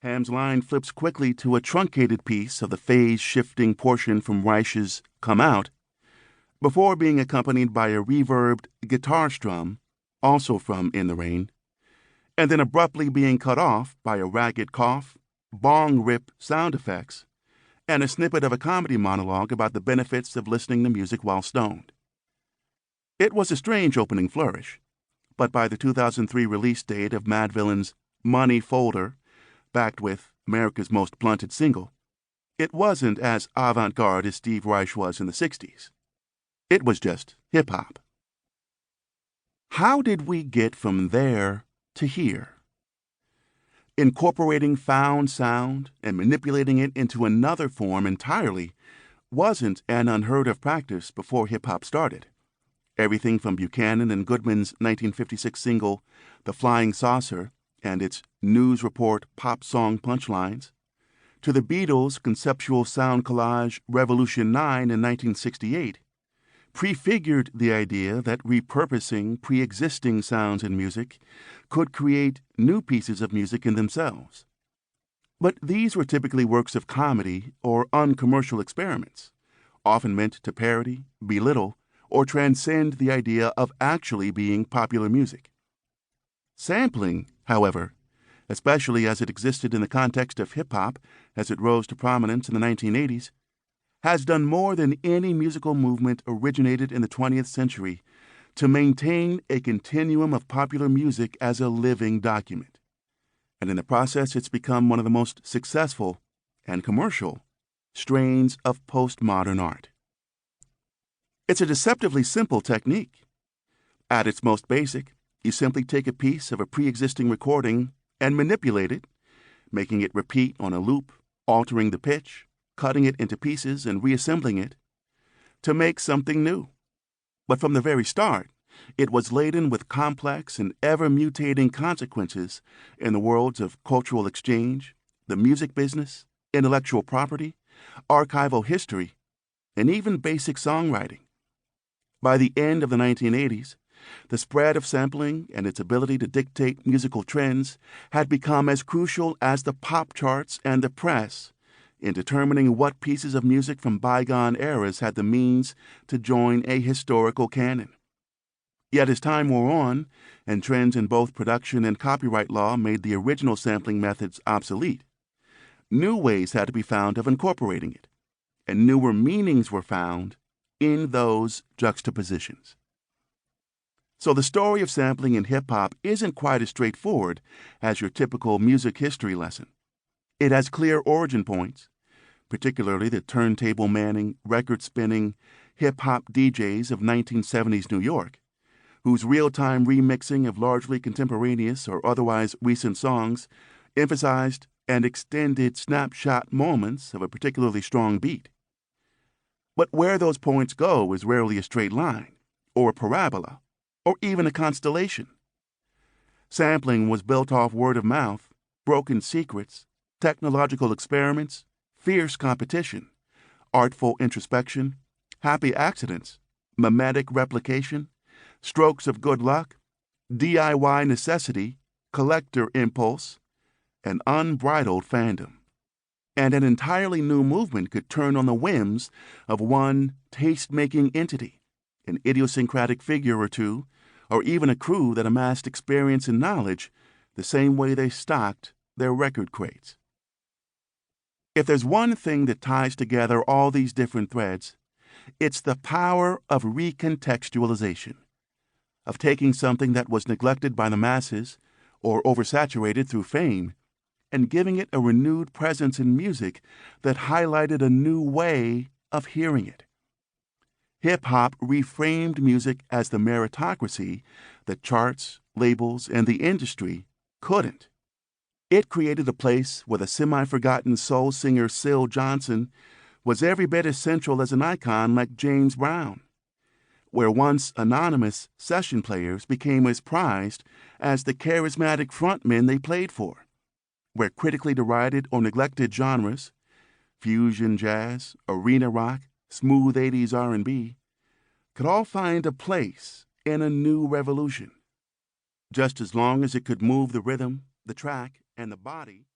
Ham's line flips quickly to a truncated piece of the phase-shifting portion from Reich's Come Out, before being accompanied by a reverbed guitar strum, also from In the Rain, and then abruptly being cut off by a ragged cough, bong rip sound effects, and a snippet of a comedy monologue about the benefits of listening to music while stoned. It was a strange opening flourish, but by the 2003 release date of Madvillain's Money Folder, backed with America's Most Blunted Single, it wasn't as avant-garde as Steve Reich was in the 60s. It was just hip-hop. How did we get from there to here? Incorporating found sound and manipulating it into another form entirely wasn't an unheard-of practice before hip-hop started. Everything from Buchanan and Goodman's 1956 single, The Flying Saucer, and its news report pop song punchlines, to the Beatles' conceptual sound collage Revolution 9 in 1968, prefigured the idea that repurposing pre-existing sounds in music could create new pieces of music in themselves. But these were typically works of comedy or uncommercial experiments, often meant to parody, belittle, or transcend the idea of actually being popular music. Sampling, however, especially as it existed in the context of hip-hop as it rose to prominence in the 1980s, has done more than any musical movement originated in the 20th century to maintain a continuum of popular music as a living document. And in the process, it's become one of the most successful and commercial strains of postmodern art. It's a deceptively simple technique. At its most basic, you simply take a piece of a pre-existing recording and manipulate it, making it repeat on a loop, altering the pitch, cutting it into pieces and reassembling it, to make something new. But from the very start, it was laden with complex and ever-mutating consequences in the worlds of cultural exchange, the music business, intellectual property, archival history, and even basic songwriting. By the end of the 1980s, the spread of sampling and its ability to dictate musical trends had become as crucial as the pop charts and the press in determining what pieces of music from bygone eras had the means to join a historical canon. Yet as time wore on, and trends in both production and copyright law made the original sampling methods obsolete, new ways had to be found of incorporating it, and newer meanings were found in those juxtapositions. So the story of sampling in hip-hop isn't quite as straightforward as your typical music history lesson. It has clear origin points, particularly the turntable-manning, record-spinning, hip-hop DJs of 1970s New York, whose real-time remixing of largely contemporaneous or otherwise recent songs emphasized and extended snapshot moments of a particularly strong beat. But where those points go is rarely a straight line, or a parabola, or even a constellation. Sampling was built off word of mouth, broken secrets, technological experiments, fierce competition, artful introspection, happy accidents, mimetic replication, strokes of good luck, DIY necessity, collector impulse, and unbridled fandom. And an entirely new movement could turn on the whims of one taste-making entity, an idiosyncratic figure or two, or even a crew that amassed experience and knowledge the same way they stocked their record crates. If there's one thing that ties together all these different threads, it's the power of recontextualization, of taking something that was neglected by the masses or oversaturated through fame and giving it a renewed presence in music that highlighted a new way of hearing it. Hip-hop reframed music as the meritocracy that charts, labels, and the industry couldn't. It created a place where the semi-forgotten soul singer Syl Johnson was every bit as central as an icon like James Brown, where once anonymous session players became as prized as the charismatic frontmen they played for, where critically derided or neglected genres, fusion jazz, arena rock, smooth 80s R&B, could all find a place in a new revolution, just as long as it could move the rhythm, the track, and the body